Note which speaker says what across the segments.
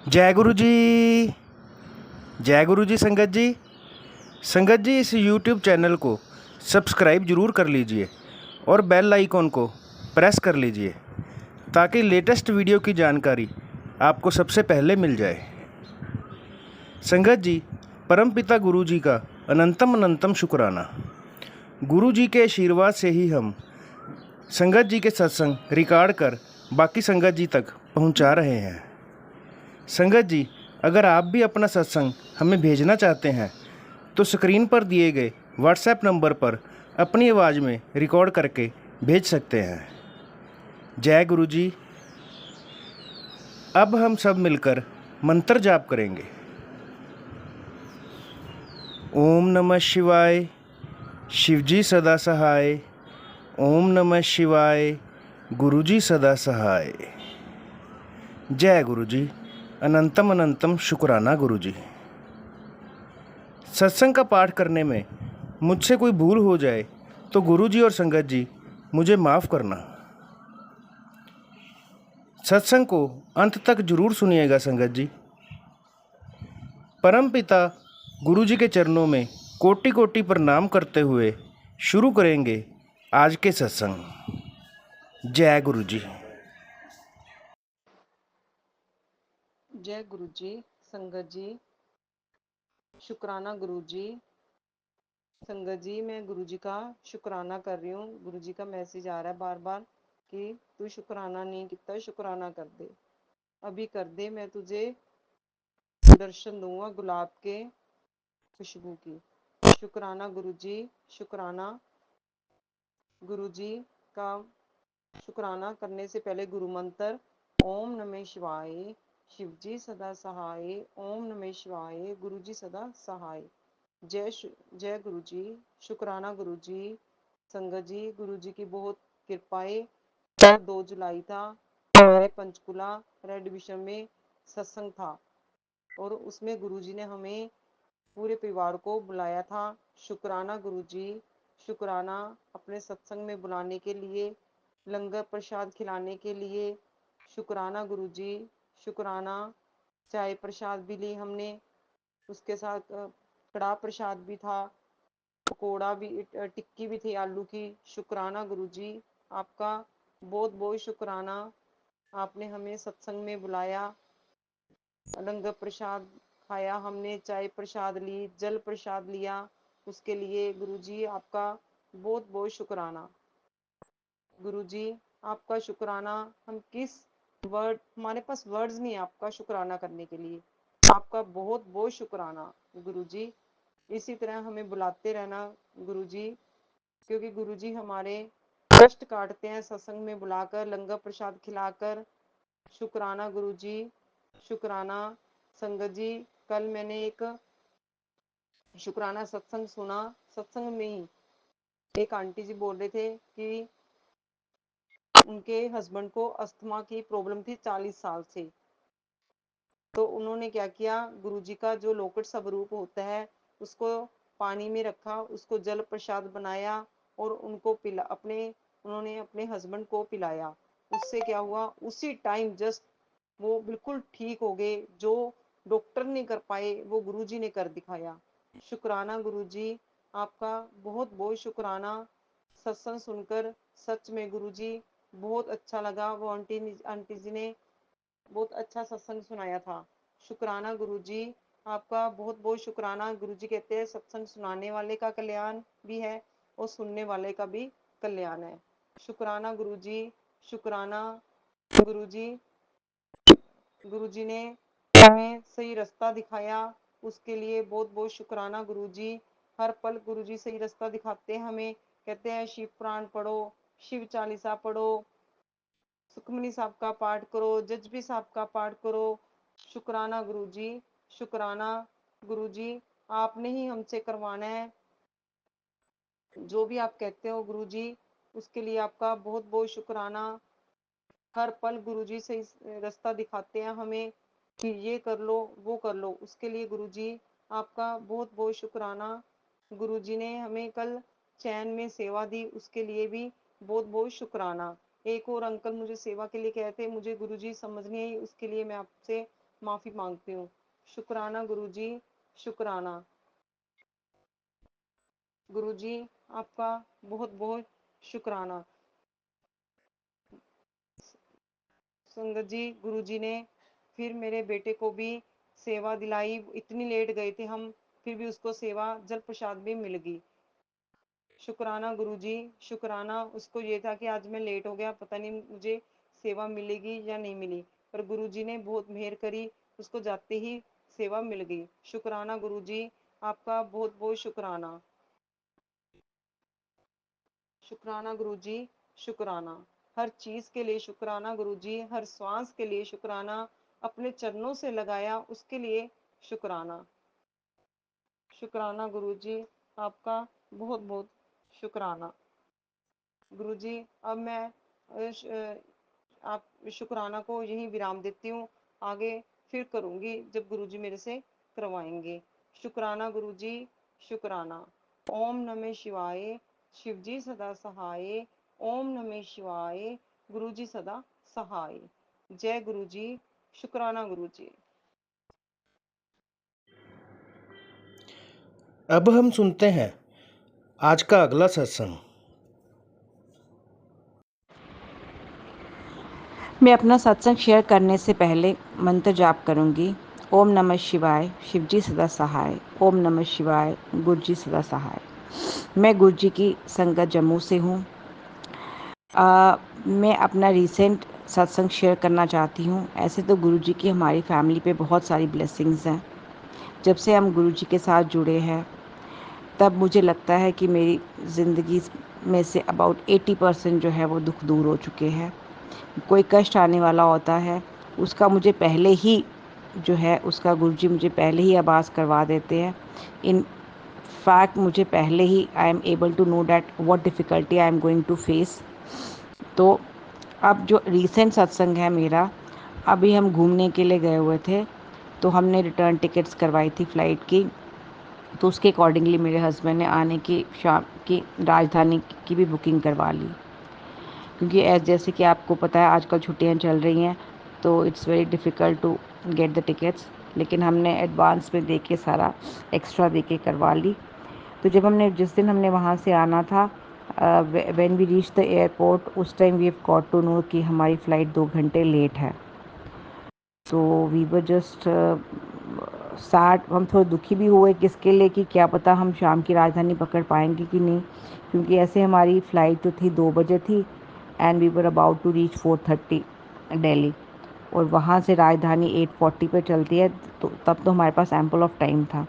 Speaker 1: जय गुरु जी। जय गुरु जी। संगत जी इस YouTube चैनल को सब्सक्राइब जरूर कर लीजिए और बेल आइकॉन को प्रेस कर लीजिए ताकि लेटेस्ट वीडियो की जानकारी आपको सबसे पहले मिल जाए। संगत जी, परमपिता गुरु जी का अनंतम अनंतम शुक्राना। गुरु जी के आशीर्वाद से ही हम संगत जी के सत्संग रिकॉर्ड कर बाकी संगत जी तक पहुंचा रहे हैं। संगत जी, अगर आप भी अपना सत्संग हमें भेजना चाहते हैं तो स्क्रीन पर दिए गए व्हाट्सएप नंबर पर अपनी आवाज़ में रिकॉर्ड करके भेज सकते हैं। जय गुरु जी। अब हम सब मिलकर मंत्र जाप करेंगे। ओम नमः शिवाय, शिवजी सदा सहाय। ओम नमः शिवाय, गुरुजी सदा सहाय। जय गुरु जी। अनंतम अनंतम शुक्राना गुरु जी। सत्संग का पाठ करने में मुझसे कोई भूल हो जाए तो गुरु जी और संगत जी मुझे माफ़ करना। सत्संग को अंत तक जरूर सुनिएगा संगत जी। परम पिता गुरु जी के चरणों में कोटि कोटि प्रणाम करते हुए शुरू करेंगे आज के सत्संग। जय गुरु जी।
Speaker 2: जय गुरु जी। संगत जी, शुक्राना गुरु जी। संगत जी, मैं गुरु जी का शुक्राना कर रही हूँ। गुरु जी का मैसेज आ रहा है बार बार कि तू शुक्राना नहीं किया, शुक्राना कर दे, अभी कर दे, मैं तुझे दर्शन दूंगा गुलाब के खुशबू की। शुक्राना गुरु जी, शुक्राना। गुरु जी का शुक्राना करने से पहले गुरु मंत्र ओम नमः शिवाय, शिवजी सदा सहाय। ओम नमः शिवाय, गुरु जी सदा सहाय। जय गुरु जी। शुक्राना गुरु जी। संगत जी, गुरु जी की बहुत कृपाएं। कल 2 जुलाई था, हमारे पंचकुला रेड डिवीजन में सत्संग था और उसमें गुरु जी ने हमें पूरे परिवार को बुलाया था। शुक्राना गुरु जी, शुक्राना अपने सत्संग में बुलाने के लिए, लंगर प्रसाद खिलाने के लिए। शुक्राना गुरु जी, शुक्राना। चाय प्रसाद भी ली हमने, उसके साथ कड़ा प्रसाद भी था, पकौड़ा भी, टिक्की भी थी आलू की। शुक्राना गुरु जी, आपका बहुत बहुत शुक्राना। आपने हमें सत्संग में बुलाया, लंगर प्रसाद खाया हमने, चाय प्रसाद ली, जल प्रसाद लिया, उसके लिए गुरु जी आपका बहुत बहुत शुक्राना। गुरु जी आपका शुक्राना, हम किस वर्ड, हमारे पास वर्ड्स नहीं है आपका शुक्राना करने के लिए। आपका बहुत बहुत शुक्राना गुरु जी। इसी तरह हमें बुलाते रहना गुरु जी, क्योंकि गुरु जी हमारे कष्ट काटते हैं सत्संग में बुलाकर, लंगर प्रसाद खिलाकर। शुक्राना गुरु जी, शुक्राना। संगत जी, कल मैंने एक शुक्राना सत्संग सुना। सत्संग में ही एक आंटी जी बोल रहे थे कि उनके हस्बैंड को अस्थमा की प्रॉब्लम थी 40 साल से। तो उन्होंने क्या किया, गुरुजी का जो लोकट स्वरूप होता है उसको पानी में रखा, उसको जल प्रसाद बनाया और उनको पिला, उन्होंने अपने हस्बैंड को पिलाया। उससे क्या हुआ, उसी टाइम जस्ट वो बिल्कुल ठीक हो गए। जो डॉक्टर नहीं कर पाए वो गुरुजी ने कर दिखाया। शुक्राना गुरुजी, आपका बहुत बहुत शुक्राना। सत्संग सुनकर सच में गुरुजी बहुत अच्छा लगा। वो आंटी जी ने बहुत अच्छा सत्संग सुनाया था। शुक्राना गुरुजी, आपका बहुत बहुत शुक्राना। गुरुजी कहते हैं सत्संग सुनाने वाले का कल्याण भी है और सुनने वाले का भी कल्याण है। शुक्राना गुरुजी, शुक्राना। गुरुजी, गुरुजी ने हमें सही रास्ता दिखाया, उसके लिए बहुत बहुत शुक्राना गुरुजी। हर पल गुरुजी सही रास्ता दिखाते हैं हमें, कहते हैं शिव पुराण पढ़ो, शिव चालीसा पढ़ो, सुखमनी साहब का पाठ करो, जजबी साहब का पाठ करो। शुक्राना गुरुजी, शुक्राना। गुरुजी, आपने ही हमसे करवाना है, जो भी आप कहते हो गुरुजी उसके लिए आपका बहुत बहुत शुक्राना। हर पल गुरुजी सही रास्ता दिखाते हैं हमें कि ये कर लो वो कर लो, उसके लिए गुरुजी आपका बहुत बहुत शुक्राना। गुरुजी ने हमें कल चैन में सेवा दी, उसके लिए भी बहुत बहुत शुक्राना। एक और अंकल मुझे सेवा के लिए कहते, मुझे गुरुजी समझ नहीं आई, उसके लिए मैं आपसे माफ़ी मांगती हूँ। शुक्राना गुरुजी, शुक्राना। गुरुजी आपका बहुत बहुत शुक्राना। संगत जी, गुरुजी ने फिर मेरे बेटे को भी सेवा दिलाई। इतनी लेट गए थे हम, फिर भी उसको सेवा जल प्रसाद भी मिल गई। शुक्राना गुरुजी, शुक्राना। उसको ये था कि आज मैं लेट हो गया, पता नहीं मुझे सेवा मिलेगी या नहीं मिली, पर गुरुजी ने बहुत मेहर करी, उसको जाते ही सेवा मिल गई। शुक्राना गुरुजी, आपका बहुत बहुत शुक्राना। शुक्राना गुरुजी, शुक्राना। हर चीज के लिए शुक्राना गुरुजी, हर श्वास के लिए शुक्राना, अपने चरणों से लगाया उसके लिए शुक्राना। शुक्राना गुरुजी, आपका बहुत बहुत शुक्राना। गुरुजी अब मैं आप शुक्राना को यही विराम देती हूँ, आगे फिर करूँगी जब गुरुजी मेरे से करवाएंगे। शुक्राना गुरुजी, शुक्राना। ओम नमः शिवाय, शिवजी सदा सहाय। ओम नमः शिवाय, गुरुजी सदा सहाय। जय गुरुजी, शुक्राना गुरुजी।
Speaker 1: अब हम सुनते हैं आज का अगला सत्संग।
Speaker 3: मैं अपना सत्संग शेयर करने से पहले मंत्र जाप करूंगी। ओम नमः शिवाय, शिवजी सदा सहाय। ओम नमः शिवाय, गुरुजी सदा सहाय। मैं गुरुजी की संगत जम्मू से हूँ। मैं अपना रीसेंट सत्संग शेयर करना चाहती हूँ। ऐसे तो गुरुजी की हमारी फैमिली पे बहुत सारी ब्लेसिंग्स हैं। जब से हम गुरुजी के साथ जुड़े हैं तब मुझे लगता है कि मेरी ज़िंदगी में से अबाउट 80% जो है वो दुख दूर हो चुके हैं। कोई कष्ट आने वाला होता है उसका मुझे पहले ही जो है उसका गुरुजी मुझे पहले ही आभास करवा देते हैं। इन फैक्ट मुझे पहले ही I am able to know that what difficulty I am going to face. तो अब जो रीसेंट सत्संग है मेरा, अभी हम घूमने के लिए गए हुए थे तो हमने रिटर्न टिकट्स करवाई थी फ़्लाइट की। तो उसके अकॉर्डिंगली मेरे हस्बैंड ने आने की शाम की राजधानी की भी बुकिंग करवा ली, क्योंकि जैसे कि आपको पता है आजकल छुट्टियां चल रही हैं तो it's very difficult to get the tickets. लेकिन हमने एडवांस में दे के सारा एक्स्ट्रा दे के करवा ली। तो जब हमने जिस दिन हमने वहाँ से आना था, when we reach the airport, उस time we have got to know कि हमारी फ़्लाइट 2 घंटे लेट है। तो वी वर जस्ट सैड। हम थोड़े दुखी भी हुए किसके लिए कि क्या पता हम शाम की राजधानी पकड़ पाएंगे कि नहीं, क्योंकि ऐसे हमारी फ़्लाइट जो थी 2 बजे थी and we were about to reach 4:30 Delhi, और वहाँ से राजधानी 8:40 पे चलती है। तो तब तो हमारे पास एम्पल ऑफ टाइम था।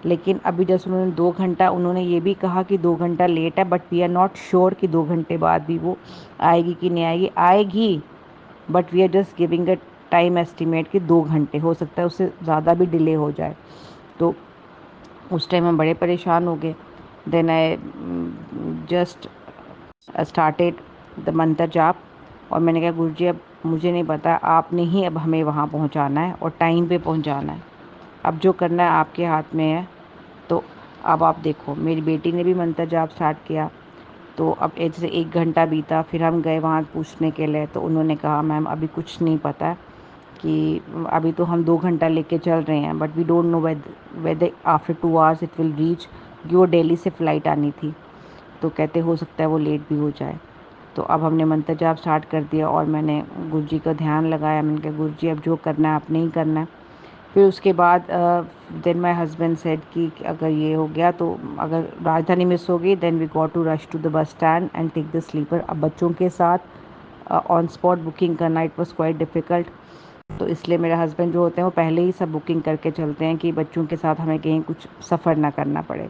Speaker 3: लेकिन अभी जैसे उन्होंने 2 घंटा, उन्होंने ये भी कहा कि 2 घंटा लेट है, but we are not sure कि 2 घंटे बाद भी वो आएगी कि नहीं आएगी। आएगी, but we are just giving a time estimate कि 2 घंटे, हो सकता है उससे ज़्यादा भी डिले हो जाए। तो उस टाइम हम बड़े परेशान हो गए। Then I just started the mantra jaap, और मैंने कहा गुरुजी अब मुझे नहीं पता, आपने ही अब हमें वहाँ पहुँचाना है और टाइम पे पहुँचाना है। अब जो करना है आपके हाथ में है। तो अब आप देखो, मेरी बेटी ने भी मंत्र जाप स्टार्ट किया। तो अब जैसे 1 घंटा बीता, फिर हम गए वहाँ पूछने के लिए, तो उन्होंने कहा मैम अभी कुछ नहीं पता कि अभी तो हम 2 घंटा लेके चल रहे हैं, but we don't know whether after 2 hours it will reach, क्योंकि वो दिल्ली से फ़्लाइट आनी थी। तो कहते हो सकता है वो लेट भी हो जाए। तो अब हमने मंत्र जाप स्टार्ट कर दिया और मैंने गुरुजी का ध्यान लगाया। मैंने कहा गुरुजी अब जो करना है आपने ही करना है। फिर उसके बाद देन माय हस्बैंड सेड कि अगर ये हो गया तो अगर राजधानी मिस हो गई then we got to rush to the bus stand and take the sleeper. अब बच्चों के साथ ऑन स्पॉट बुकिंग करना इट वाज क्वाइट डिफ़िकल्ट। तो इसलिए मेरे हस्बैंड जो होते हैं वो पहले ही सब बुकिंग करके चलते हैं कि बच्चों के साथ हमें कहीं कुछ सफ़र ना करना पड़े।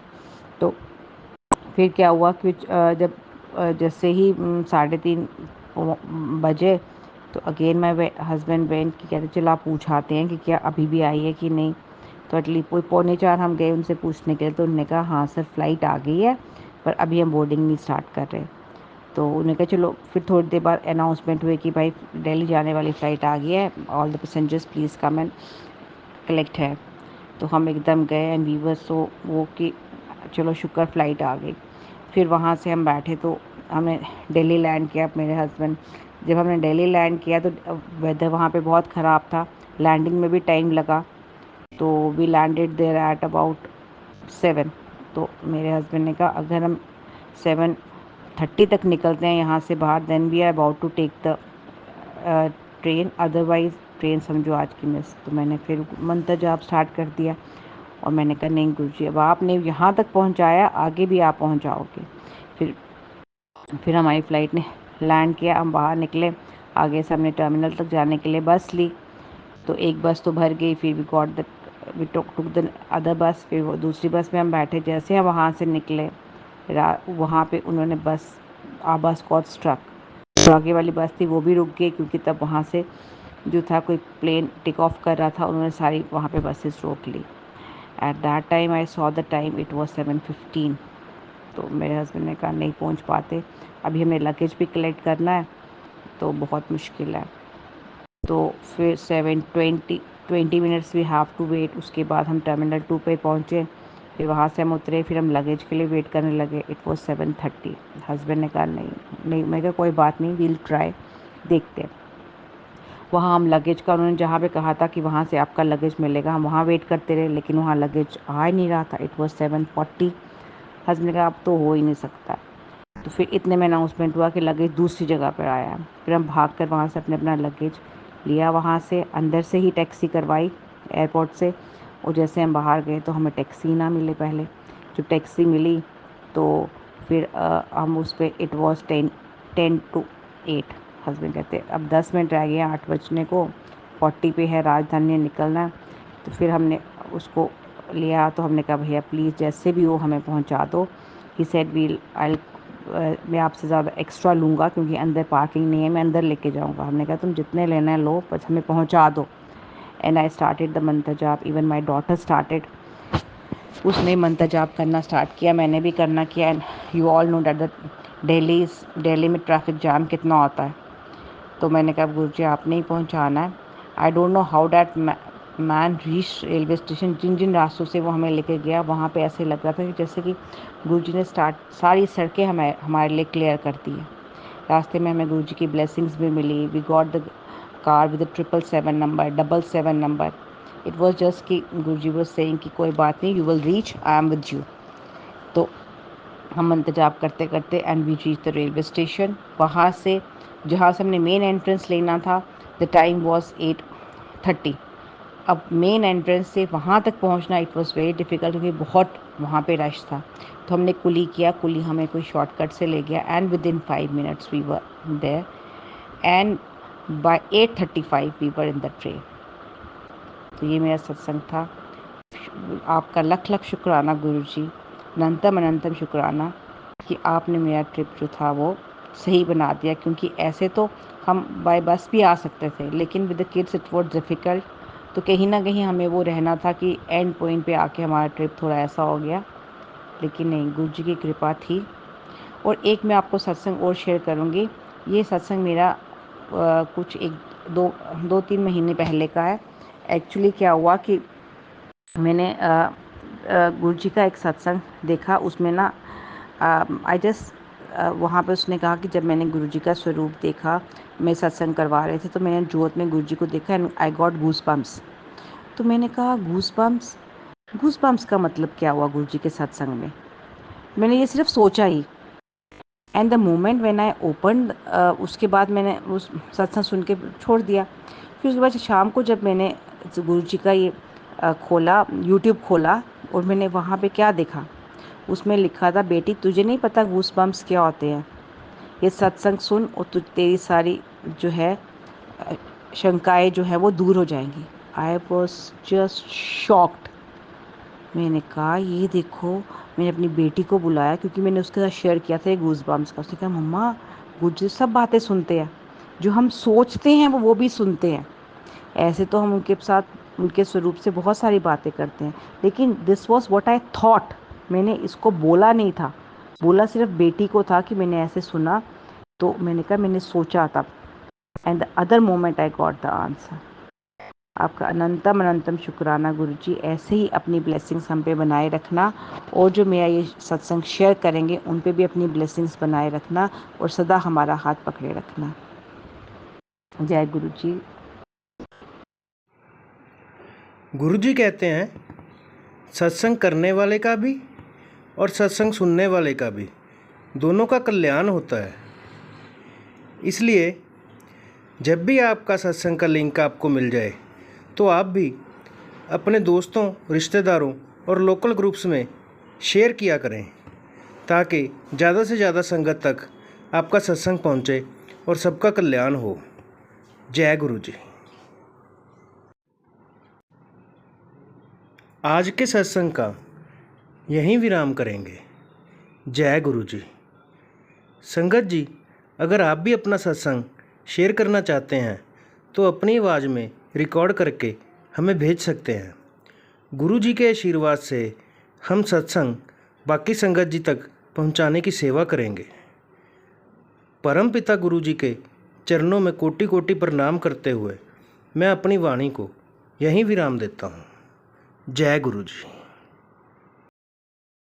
Speaker 3: तो फिर क्या हुआ कि जब जैसे ही 3:30 बजे, तो अगेन माय हस्बैंड वेंट कि कहते चलो आप पूछाते हैं कि क्या अभी भी आई है कि नहीं। तो एटलीस्ट 3:45 हम गए उनसे पूछने के लिए। तो उन्होंने कहा हाँ सर फ़्लाइट आ गई है, पर अभी हम बोर्डिंग नहीं स्टार्ट कर रहे। तो उन्होंने कहा चलो। फिर थोड़ी देर बाद अनाउंसमेंट हुई कि भाई दिल्ली जाने वाली फ़्लाइट आ गई है, all the passengers please come and collect है। तो हम एकदम गए एंड वी वर सो वो कि चलो शुक्र फ़्लाइट आ गई। फिर वहाँ से हम बैठे तो हमने दिल्ली लैंड किया। मेरे हस्बैंड जब हमने दिल्ली लैंड किया तो वेदर वहाँ पे बहुत ख़राब था। लैंडिंग में भी टाइम लगा, तो we landed there at about 7। तो मेरे हस्बैंड ने कहा अगर हम 7:30 तक निकलते हैं यहाँ से बाहर, then we are about to take the train, otherwise train समझो आज की मिस। तो मैंने फिर मंतर जाप स्टार्ट कर दिया और मैंने कहा नहीं गुरुजी, अब आपने यहाँ तक पहुँचाया, आगे भी आप पहुँचाओगे। फिर हमारी फ़्लाइट ने लैंड किया, हम बाहर निकले, आगे से हमने टर्मिनल तक जाने के लिए बस ली। तो एक बस तो भर गई, फिर वी टुक द अदर बस, फिर वो दूसरी बस में हम बैठे। जैसे हम वहाँ से निकले, वहाँ पे उन्होंने बस गॉट स्ट्रक। जो आगे वाली बस थी वो भी रुक गई, क्योंकि तब वहाँ से जो था कोई प्लेन टेक ऑफ कर रहा था, उन्होंने सारी वहाँ पे बसेस रोक ली। At that time I saw the time, it was 7:15। तो मेरे हस्बैंड ने कहा नहीं पहुँच पाते, अभी हमें लगेज भी कलेक्ट करना है, तो बहुत मुश्किल है। तो फिर 20 minutes we have to wait. उसके बाद हम टर्मिनल 2 पे पहुँचे, फिर वहाँ से हम उतरे, फिर हम लगेज के लिए वेट करने लगे। It was 7:30। हस्बैंड ने कहा नहीं, मैं कहा कोई बात नहीं, वील ट्राई, देखते हैं। वहाँ हम लगेज का, उन्होंने जहाँ पे कहा था कि वहाँ से आपका लगेज मिलेगा, हम वहाँ वेट करते रहे, लेकिन वहाँ लगेज आ ही नहीं रहा था। It was 7:40। हस्बैंड ने कहा अब तो हो ही नहीं सकता। तो फिर इतने में अनाउंसमेंट हुआ कि लगेज दूसरी जगह पर आया। फिर हम भाग कर वहाँ से अपना लगेज लिया, वहाँ से अंदर से ही टैक्सी करवाई एयरपोर्ट से। और जैसे हम बाहर गए तो हमें टैक्सी ना मिले पहले। जब टैक्सी मिली तो फिर हम उस पर, इट वॉज 10 to 8। हस्बैंड कहते अब 10 मिनट रह गए, 8 बजने को, 40 पे है, राजधानी निकलना है। तो फिर हमने उसको लिया, तो हमने कहा भैया प्लीज़ जैसे भी हो हमें पहुंचा दो। ही सेड मैं आपसे ज़्यादा एक्स्ट्रा लूँगा, क्योंकि अंदर पार्किंग नहीं है, मैं अंदर लेके जाऊँगा। हमने कहा तुम जितने लेना है लो, बस हमें पहुँचा दो। And I started the mantra जाप, इवन माई डॉटर स्टार्टेड। उसने मंत्र जाप करना स्टार्ट किया, मैंने भी करना किया। And you all know that the Delhi में ट्रैफिक जाम कितना होता है। तो मैंने कहा गुरुजी आपने ही पहुंचाना है। I don't know how that man reach railway station. जिन जिन रास्तों से वो हमें लेके गया, वहाँ पे ऐसे लग रहा था कि जैसे कि गुरुजी ने सारी सड़कें हमारे लिए क्लियर कर दी है। रास्ते में हमें गुरुजी की ब्लेसिंग्स भी मिली। We got the car with 777 number, 77 number. It was just कि गुरुजी वॉज सेइंग कि कोई बात नहीं, you will reach, I am with you. तो हम मंत्र जाप करते करते and we reach the railway station. वहाँ से जहाँ से हमने मेन एंट्रेंस लेना था, द टाइम वॉज 8:30। अब मेन एंट्रेंस से वहाँ तक पहुँचना इट वॉज़ वेरी डिफ़िकल्ट, क्योंकि बहुत वहाँ पे रश था। तो हमने कुली किया, कुली हमें कोई शॉर्टकट से ले गया, and within 5 minutes we were there, and by 8:35 we were in the train. तो ये मेरा सत्संग था। आपका लख लख शुक्राना गुरुजी, अनंतम अनंतम शुक्राना कि आपने मेरा ट्रिप जो था वो सही बना दिया। क्योंकि ऐसे तो हम बाय बस भी आ सकते थे, लेकिन with the kids it was difficult. तो कहीं ना कहीं हमें वो रहना था कि एंड पॉइंट पे आके हमारा ट्रिप थोड़ा ऐसा हो गया, लेकिन नहीं, गुरुजी की कृपा थी। और एक मैं आपको सत्संग और शेयर करूँगी। ये सत्संग मेरा कुछ 2-3 महीने पहले का है। एक्चुअली क्या हुआ कि मैंने गुरुजी का एक सत्संग देखा, उसमें ना आई जस्ट वहाँ पे उसने कहा कि जब मैंने गुरुजी का स्वरूप देखा, मैं सत्संग करवा रहे थे, तो मैंने जोत में गुरुजी को देखा and I got goose bumps. तो मैंने कहा गूस बम्प्स का मतलब क्या हुआ गुरुजी के सत्संग में? मैंने ये सिर्फ सोचा ही। And the moment when I open, उसके बाद मैंने उस सत्संग सुन के छोड़ दिया। फिर उसके बाद शाम को जब मैंने गुरुजी का ये खोला, यूट्यूब खोला, और मैंने वहाँ पे क्या देखा, उसमें लिखा था बेटी तुझे नहीं पता गूस बम्प्स क्या होते हैं, ये सत्संग सुन और तेरी सारी जो है शंकाएं जो है वो दूर हो जाएंगी। I was just shocked. मैंने कहा ये देखो, मैंने अपनी बेटी को बुलाया, क्योंकि मैंने उसके साथ शेयर किया था गूस बम्प्स का। उसने कहा मम्मा गुरुजी सब बातें सुनते हैं, जो हम सोचते हैं वो भी सुनते हैं। ऐसे तो हम उनके साथ उनके स्वरूप से बहुत सारी बातें करते हैं, लेकिन this was what I thought. मैंने इसको बोला नहीं था, बोला सिर्फ बेटी को था कि मैंने ऐसे सुना। तो मैंने कहा मैंने सोचा तब, and the other moment I got the answer. आपका अनंतम अनंतम शुक्राना गुरुजी, ऐसे ही अपनी ब्लेसिंग्स हम पे बनाए रखना, और जो मेरा ये सत्संग शेयर करेंगे उन पे भी अपनी ब्लेसिंग्स बनाए रखना, और सदा हमारा हाथ पकड़े रखना। जय गुरुजी।
Speaker 1: गुरुजी कहते हैं सत्संग करने वाले का भी और सत्संग सुनने वाले का भी दोनों का कल्याण होता है। इसलिए जब भी आपका सत्संग का लिंक आपको मिल जाए तो आप भी अपने दोस्तों, रिश्तेदारों और लोकल ग्रुप्स में शेयर किया करें ताकि ज़्यादा से ज़्यादा संगत तक आपका सत्संग पहुँचे और सबका कल्याण हो। जय गुरु जी। आज के सत्संग का यहीं विराम करेंगे। जय गुरु जी। संगत जी, अगर आप भी अपना सत्संग शेयर करना चाहते हैं तो अपनी आवाज़ में रिकॉर्ड करके हमें भेज सकते हैं। गुरु जी के आशीर्वाद से हम सत्संग बाकी संगत जी तक पहुंचाने की सेवा करेंगे। परम पिता गुरु जी के चरणों में कोटि कोटि प्रणाम करते हुए मैं अपनी वाणी को यहीं विराम देता हूँ। जय गुरु जी।